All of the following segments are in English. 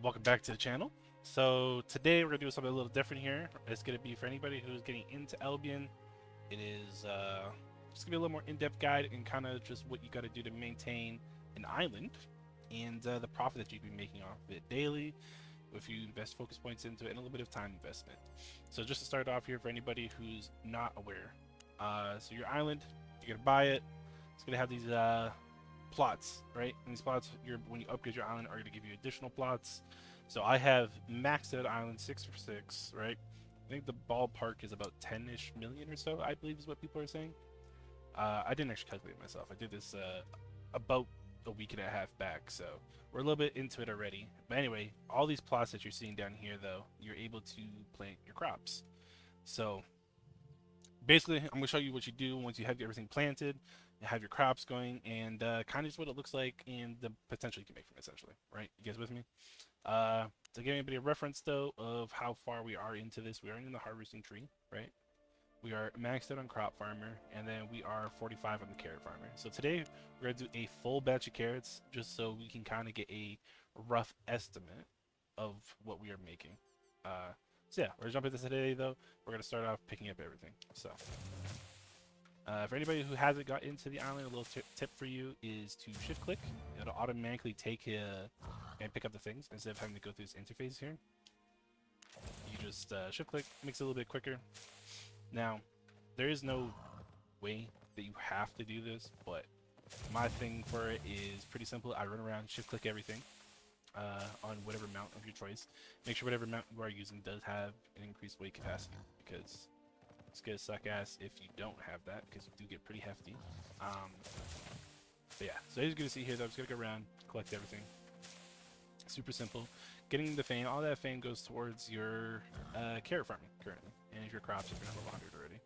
Welcome back to the channel. So today we're gonna do something a little different here. It's gonna be for anybody who's getting into Albion. It is just gonna be a little more in-depth guide and kind of just what you got to do to maintain an island and the profit that you can be making off of it daily if you invest focus points into it and a little bit of time investment. So just to start off here for anybody who's not aware, so your island, you're gonna buy it. It's gonna have these plots, right? And these plots, when you upgrade your island, are going to give you additional plots. So I have maxed out island 6 for 6, right? I think the ballpark is about 10-ish million or so, I believe is what people are saying. I didn't actually calculate it myself. I did this about a week and a half back, so we're a little bit into it already. But anyway, all these plots that you're seeing down here, though, you're able to plant your crops. So basically, I'm going to show you what you do once you have everything planted, you have your crops going, and kind of just what it looks like and the potential you can make from it, essentially, right? You guys with me? To give anybody a reference, though, of how far we are into this, we are in the harvesting tree, right? We are maxed out on crop farmer, and then we are 45 on the carrot farmer. So today, we're going to do a full batch of carrots, just so we can kind of get a rough estimate of what we are making. So yeah, we're going to jump into today, though. We're going to start off picking up everything. So for anybody who hasn't got into the island, a little tip for you is to shift click. It'll automatically take and pick up the things instead of having to go through this interface here. You just shift click, makes it a little bit quicker. Now, there is no way that you have to do this, but my thing for it is pretty simple. I run around, shift click everything on whatever mount of your choice. Make sure whatever mount you are using does have an increased weight capacity, because it's gonna suck ass if you don't have that, because you do get pretty hefty. But yeah, so as you're gonna see here, though, I'm just gonna go around, collect everything. Super simple. Getting the fame, all that fame goes towards your carrot farming currently, and if your crops are level 100 already.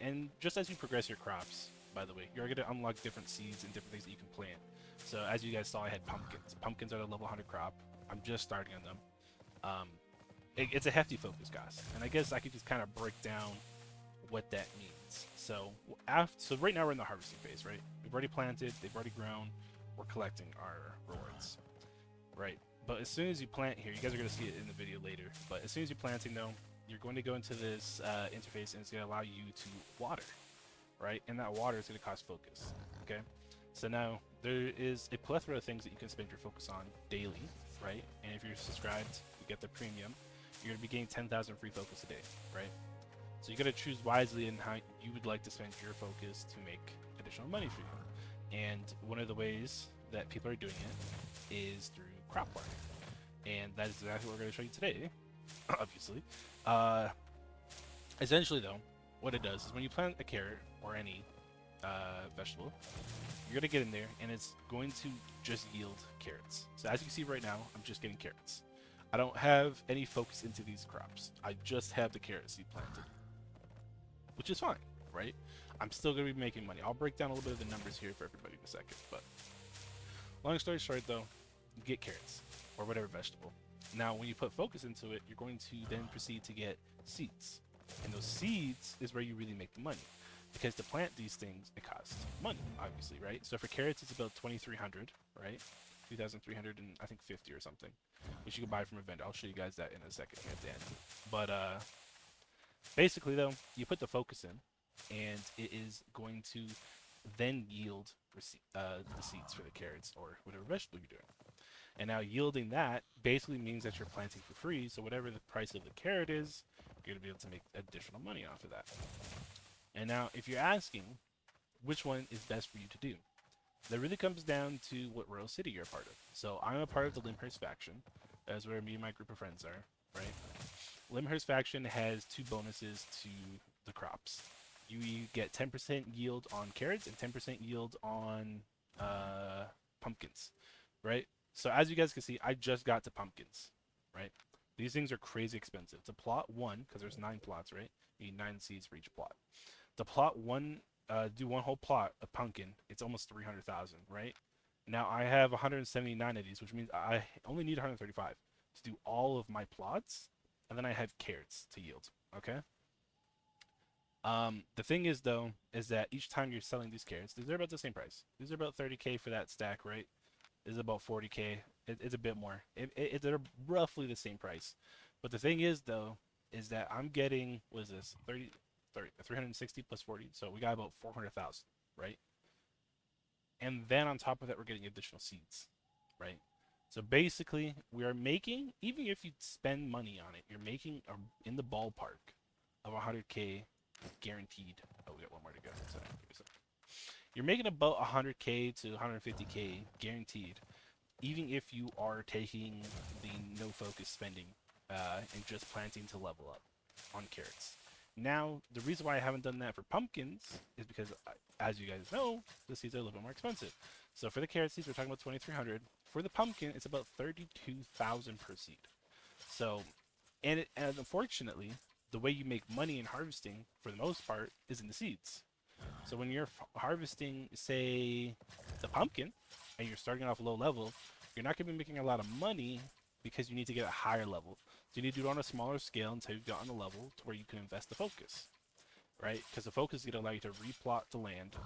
And just as you progress your crops, by the way, you're gonna unlock different seeds and different things that you can plant. So as you guys saw, I had pumpkins. Pumpkins are the level 100 crop. I'm just starting on them. It's a hefty focus, guys, and I guess I could just kind of break down what that means. So so right now we're in the harvesting phase, right? We've already planted, they've already grown, we're collecting our rewards, right? But as soon as you plant here, you guys are going to see it in the video later, but as soon as you're planting, though, you're going to go into this interface, and it's going to allow you to water, right? And that water is going to cost focus, okay? So now there is a plethora of things that you can spend your focus on daily, right? And if you're subscribed, you get the premium, you're going to be getting 10,000 free focus a day, right? So you got to choose wisely in how you would like to spend your focus to make additional money for you. And one of the ways that people are doing it is through crop farming. And that is exactly what we're going to show you today, obviously. Essentially, though, what it does is when you plant a carrot or any vegetable, you're going to get in there, and it's going to just yield carrots. So as you can see right now, I'm just getting carrots. I don't have any focus into these crops. I just have the carrot seed planted, which is fine, right? I'm still going to be making money. I'll break down a little bit of the numbers here for everybody in a second, but long story short, though, you get carrots or whatever vegetable. Now, when you put focus into it, you're going to then proceed to get seeds, and those seeds is where you really make the money, because to plant these things, it costs money, obviously, right? So for carrots, it's about 2,300, right? 2,300 and I think 50 or something, which you can buy from a vendor. I'll show you guys that in a second here at the end. But basically, though, you put the focus in, and it is going to then yield the seeds for the carrots or whatever vegetable you're doing. And now yielding that basically means that you're planting for free, so whatever the price of the carrot is, you're going to be able to make additional money off of that. And now, if you're asking which one is best for you to do, that really comes down to what Royal City you're a part of. So I'm a part of the Limhurst faction. That's where me and my group of friends are, right? Limhurst faction has 2 bonuses to the crops. You get 10% yield on carrots and 10% yield on pumpkins, right? So as you guys can see, I just got to pumpkins, right? These things are crazy expensive. To plot 1, because there's 9 plots, right? You need 9 seeds for each plot. To plot 1, do 1 whole plot of pumpkin, it's almost 300,000, right? Now I have 179 of these, which means I only need 135 to do all of my plots, and then I have carrots to yield, okay? The thing is, though, is that each time you're selling these carrots, these are about the same price. These are about 30k for that stack, right? is about 40K. It's a bit more. They're roughly the same price. But the thing is, though, is that I'm getting, what is this, 360 plus 40. So we got about 400,000, right? And then on top of that, we're getting additional seeds, right? So basically, we are making, even if you spend money on it, you're making in the ballpark of 100K guaranteed. Oh, we got one more to go. So give me a second. You're making about 100K to 150K guaranteed, even if you are taking the no focus spending and just planting to level up on carrots. Now, the reason why I haven't done that for pumpkins is because, as you guys know, the seeds are a little bit more expensive. So for the carrot seeds, we're talking about 2,300. For the pumpkin, it's about 32,000 per seed. So, and unfortunately, the way you make money in harvesting, for the most part, is in the seeds. So when you're harvesting, say, the pumpkin, and you're starting off low level, you're not going to be making a lot of money because you need to get a higher level. So you need to do it on a smaller scale until you've gotten a level to where you can invest the focus, right? Because the focus is going to allow you to replot the land,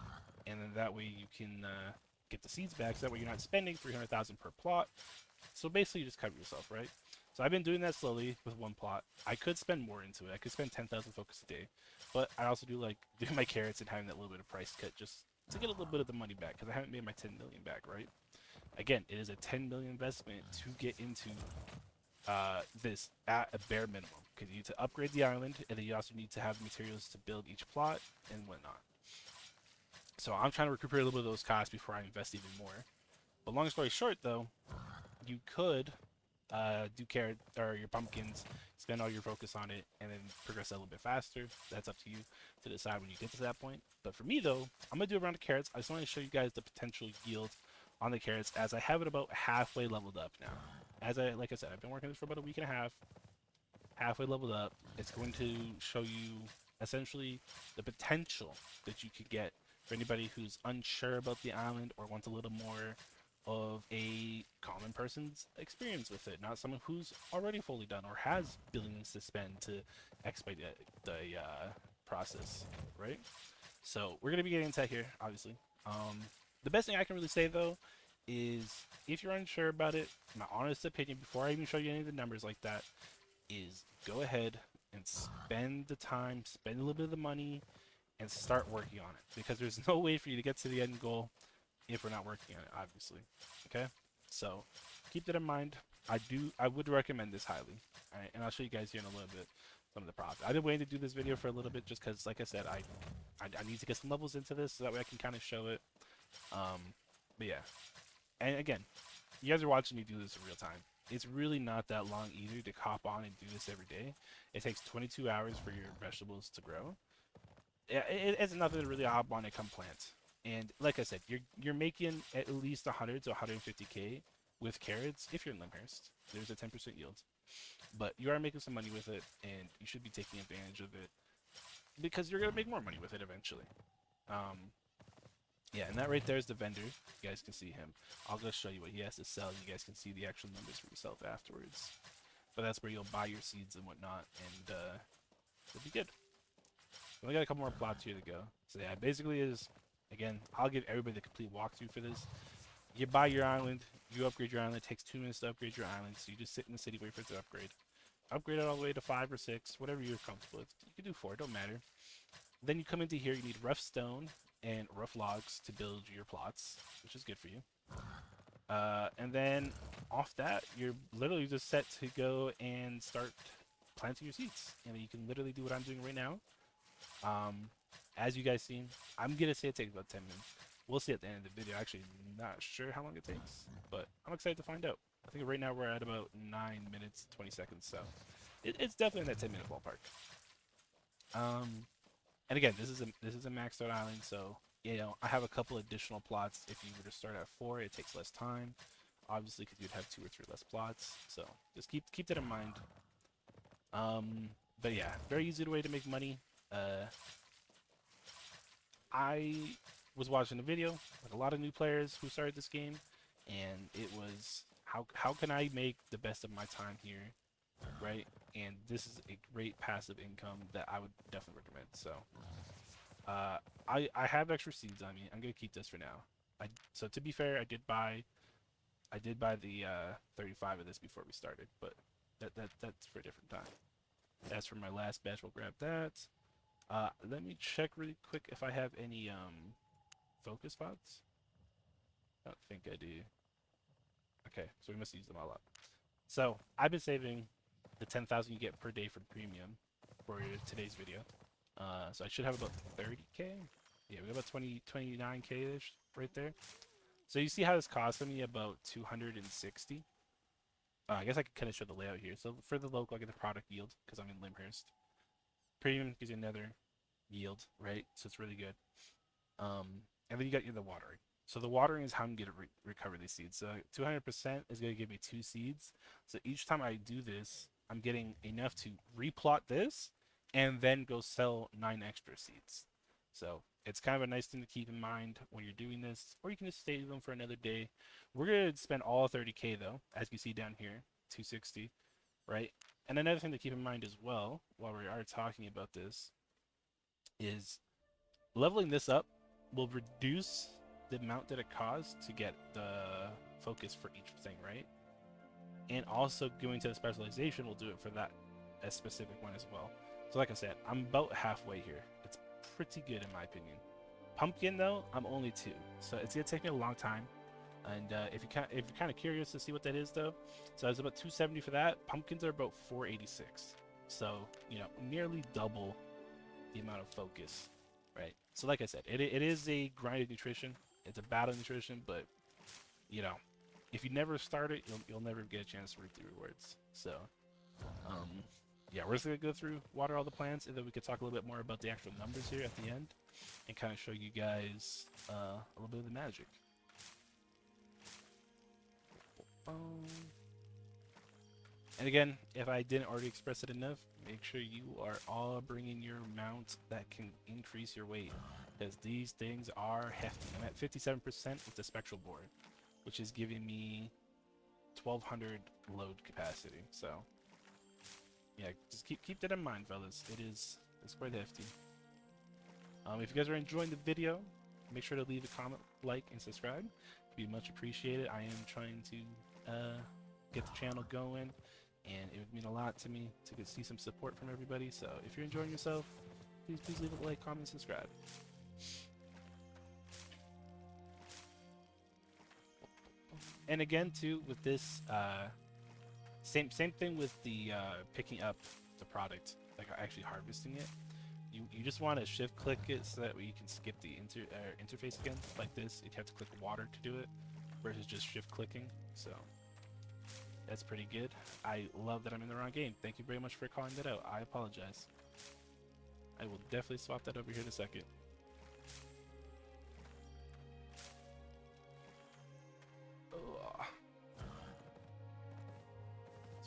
and then that way you can get the seeds back. So that way you're not spending 300,000 per plot. So basically, you just cover yourself, right? So I've been doing that slowly with one plot. I could spend more into it. I could spend 10,000 focus a day, but I also do like doing my carrots and having that little bit of price cut just to get a little bit of the money back because I haven't made my 10 million back, right? Again, it is a 10 million investment to get into this at a bare minimum because you need to upgrade the island and then you also need to have materials to build each plot and whatnot. So I'm trying to recuperate a little bit of those costs before I invest even more. But long story short, though, you could do carrot or your pumpkins, spend all your focus on it, and then progress a little bit faster. That's up to you to decide when you get to that point. But for me though, I'm gonna do around the carrots. I just want to show you guys the potential yield on the carrots as I have it about halfway leveled up now. Like I said, I've been working this for about a week and a half. Halfway leveled up. It's going to show you essentially the potential that you could get for anybody who's unsure about the island or wants a little more of a common person's experience with it, not someone who's already fully done or has billions to spend to expedite the process, right? So we're gonna be getting into that here, obviously. The best thing I can really say though is if you're unsure about it, my honest opinion, before I even show you any of the numbers like that, is go ahead and spend the time, spend a little bit of the money, and start working on it. Because there's no way for you to get to the end goal if we're not working on it, obviously. Okay? So keep that in mind. I would recommend this highly. Alright, and I'll show you guys here in a little bit some of the profit. I've been waiting to do this video for a little bit just because, like I said, I need to get some levels into this so that way I can kind of show it. But yeah. And again, you guys are watching me do this in real time. It's really not that long either to hop on and do this every day. It takes 22 hours for your vegetables to grow. It's nothing to really hop on and come plant. And like I said, you're making at least 100 to 150K with carrots if you're in Limhurst. There's a 10% yield. But you are making some money with it, and you should be taking advantage of it because you're going to make more money with it eventually. Yeah, and that right there is the vendor. You guys can see him. I'll just show you what he has to sell. You guys can see the actual numbers for yourself afterwards. But that's where you'll buy your seeds and whatnot, and it'll be good. We only got a couple more plots here to go. So yeah, basically is, again, I'll give everybody the complete walkthrough for this. You buy your island, you upgrade your island. It takes 2 minutes to upgrade your island, so you just sit in the city, wait for it to upgrade. Upgrade it all the way to 5 or 6, whatever you're comfortable with. You can do 4, don't matter. Then you come into here, you need rough stone and rough logs to build your plots, which is good for you. And then off that, you're literally just set to go and start planting your seeds. And you can literally do what I'm doing right now. As you guys seen, I'm gonna say it takes about 10 minutes. We'll see at the end of the video. Actually, not sure how long it takes, but I'm excited to find out. I think right now we're at about 9 minutes 20 seconds, so it's definitely in that 10-minute ballpark. And again, this is a maxed out island, so you know I have a couple additional plots. If you were to start at 4, it takes less time, obviously, because you'd have 2 or 3 less plots. So just keep that in mind. But yeah, very easy way to make money. I was watching a video with a lot of new players who started this game, and it was how can I make the best of my time here, right? And this is a great passive income that I would definitely recommend. So I have extra seeds on me. I'm gonna keep this for now. So to be fair, I did buy I did buy the 35 of this before we started, but that's for a different time. As for my last batch, we'll grab that. Let me check really quick if I have any focus pots. I don't think I do. Okay, so we must use them all up. So I've been saving the 10,000 you get per day from premium for today's video. So I should have about 30k. Yeah, we got about 29k ish right there. So you see how this costed me about 260. I guess I could kind of show the layout here. So for the local, I get the product yield because I'm in Limhurst. Premium gives you another yield, right? So it's really good. And then you got the watering. So the watering is how I'm going to recover these seeds. So 200% is going to give me 2 seeds. So each time I do this, I'm getting enough to replot this and then go sell 9 extra seeds. So it's kind of a nice thing to keep in mind when you're doing this, or you can just save them for another day. We're going to spend all 30k though, as you see down here, 260, right? And another thing to keep in mind as well, while we are talking about this, is leveling this up will reduce the amount that it costs to get the focus for each thing, right? And also going to the specialization will do it for that a specific one as well. So like I said, I'm about halfway here. It's pretty good in my opinion. Pumpkin though, I'm only 2, so it's gonna take me a long time. And if you're kind of curious to see what that is though, so I was about 270 for that. Pumpkins are about 486, so nearly double the amount of focus, right? So like I said, it is a grinded nutrition. It's a battle nutrition, but if you never start it, you'll never get a chance to reap the rewards. So yeah, we're just gonna go through, water all the plants, and then we could talk a little bit more about the actual numbers here at the end, and kind of show you guys a little bit of the magic. And again, if I didn't already express it enough, make sure you are all bringing your mount that can increase your weight, because these things are hefty. I'm at 57% with the spectral board, which is giving me 1200 load capacity. So yeah, just keep that in mind, fellas. It's quite hefty. If you guys are enjoying the video, make sure to leave a comment, like, and subscribe. It'd be much appreciated. I am trying to get the channel going, and it would mean a lot to me to see some support from everybody. So if you're enjoying yourself, please leave a like, comment, and subscribe. And again, too, with this, same thing with the picking up the product, like actually harvesting it. You just want to shift click it so that way you can skip the interface again, like this. You have to click water to do it, versus just shift clicking. So that's pretty good. I love that I'm in the wrong game. Thank you very much for calling that out. I apologize. I will definitely swap that over here in a second. So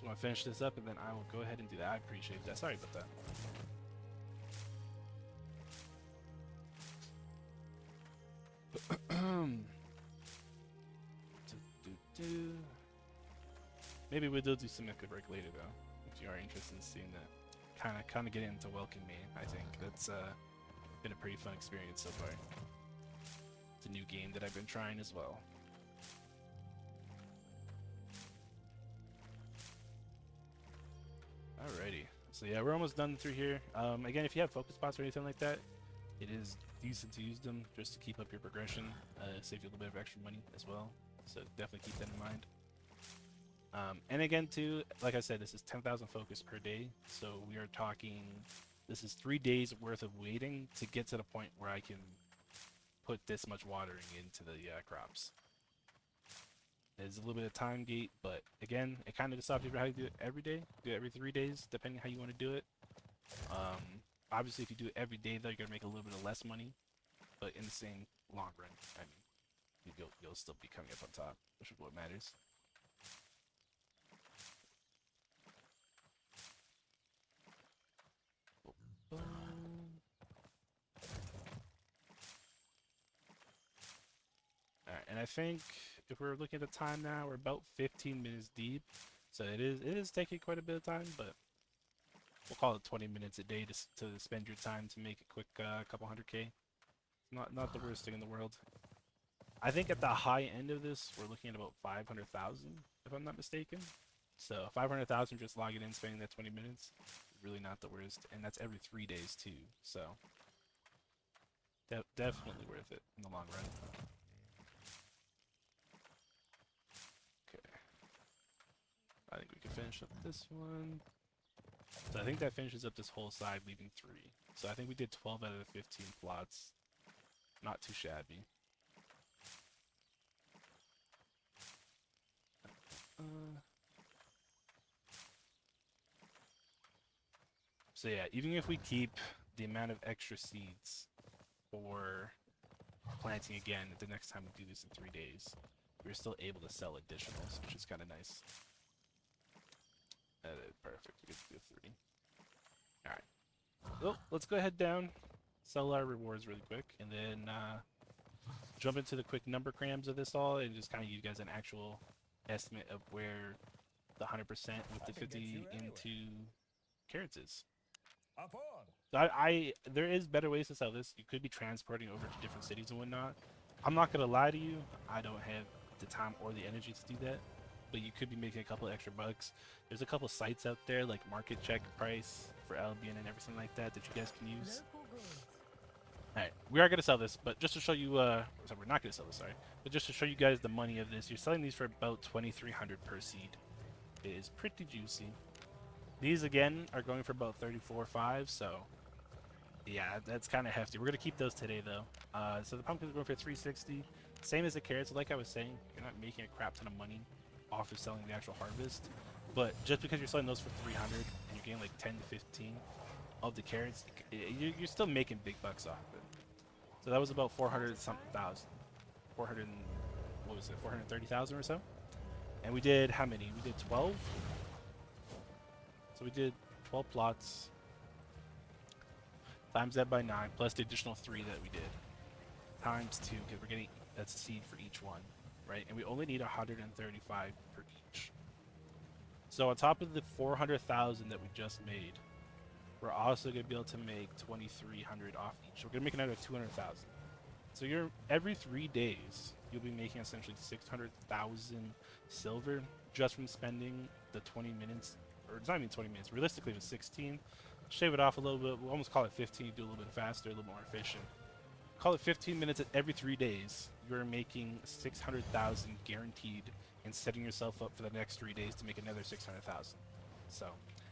I'm gonna finish this up and then I will go ahead and do that. I appreciate that. Sorry about that. Maybe we'll do some echo break later though, if you are interested in seeing that. Kind of getting into Welcome Me. I think that's been a pretty fun experience so far. It's a new game that I've been trying as well. Alrighty, so yeah, we're almost done through here. Again, if you have focus spots or anything like that, it is decent to use them just to keep up your progression, save you a little bit of extra money as well. So definitely keep that in mind. And again, too, like I said, this is 10,000 focus per day. So we are talking, this is 3 days worth of waiting to get to the point where I can put this much watering into the crops. There's a little bit of time gate, but again, it kind of decides how you do it every day. Do it every 3 days, depending how you want to do it. Obviously, if you do it every day, though, you're gonna make a little bit of less money, but in the same long run, I mean, you'll still be coming up on top, which is what matters. Alright, and I think if we're looking at the time now, we're about 15 minutes deep, so it is taking quite a bit of time, but we'll call it 20 minutes a day to spend your time to make a quick couple 100k. Not the worst thing in the world. I think at the high end of this, we're looking at about 500,000, if I'm not mistaken. So 500,000 just logging in, spending that 20 minutes, really not the worst, and that's every 3 days too. So definitely worth it in the long run. Okay, I think we can finish up this one. So I think that finishes up this whole side, leaving 3. So I think we did 12 out of the 15 plots. Not too shabby. So yeah, even if we keep the amount of extra seeds for planting again the next time we do this in 3 days, we're still able to sell additionals, which is kind of nice. That is perfect. We get to do 3. Alright. Well, let's go ahead down, sell our rewards really quick, and then jump into the quick number crams of this all, and just kind of give you guys an actual estimate of where the 100% with the 50 into carrots is. So there is better ways to sell this. You could be transporting over to different cities and whatnot. I'm not gonna lie to you, I don't have the time or the energy to do that, but you could be making a couple extra bucks. There's a couple sites out there like Market Check Price for Albion and everything like that that you guys can use. Alright, we are gonna sell this, but just to show you, so we're not gonna sell this, sorry, but just to show you guys the money of this, you're selling these for about 2,300 per seed. It is pretty juicy. These again are going for about 34.5, so yeah, that's kind of hefty. We're gonna keep those today though. So the pumpkins are going for 360, same as the carrots. Like I was saying, you're not making a crap ton of money off of selling the actual harvest, but just because you're selling those for 300 and you're getting like 10 to 15 of the carrots, you're still making big bucks off of it. So that was about 400 something thousand, 400, what was it, 430,000 or so. And we did how many? We did 12. So we did 12 plots, times that by 9, plus the additional 3 that we did, times 2, because we're getting, that's a seed for each one, right? And we only need 135 per each. So on top of the 400,000 that we just made, we're also going to be able to make 2,300 off each. So we're going to make another 200,000. So you're, every 3 days, you'll be making essentially 600,000 silver just from spending the 20 minutes, or it's not even 20 minutes, realistically it was 16. Shave it off a little bit, we'll almost call it 15, do a little bit faster, a little more efficient. Call it 15 minutes at every 3 days, you're making 600,000 guaranteed and setting yourself up for the next 3 days to make another 600,000. So,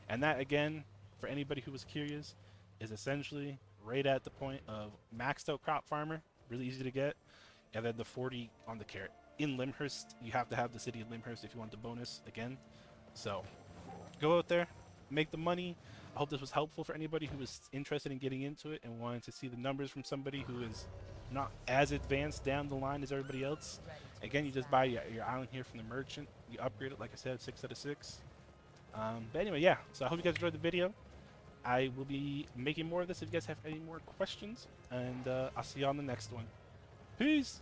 and that again, for anybody who was curious, is essentially right at the point of maxed out crop farmer, really easy to get, and then the 40 on the carrot. In Limhurst, you have to have the city of Limhurst if you want the bonus again. So go out there, make the money. I hope this was helpful for anybody who was interested in getting into it and wanted to see the numbers from somebody who is not as advanced down the line as everybody else. Again, you just buy your island here from the merchant. You upgrade it, like I said, 6 out of 6. But anyway, yeah. So I hope you guys enjoyed the video. I will be making more of this if you guys have any more questions. And I'll see you on the next one. Peace!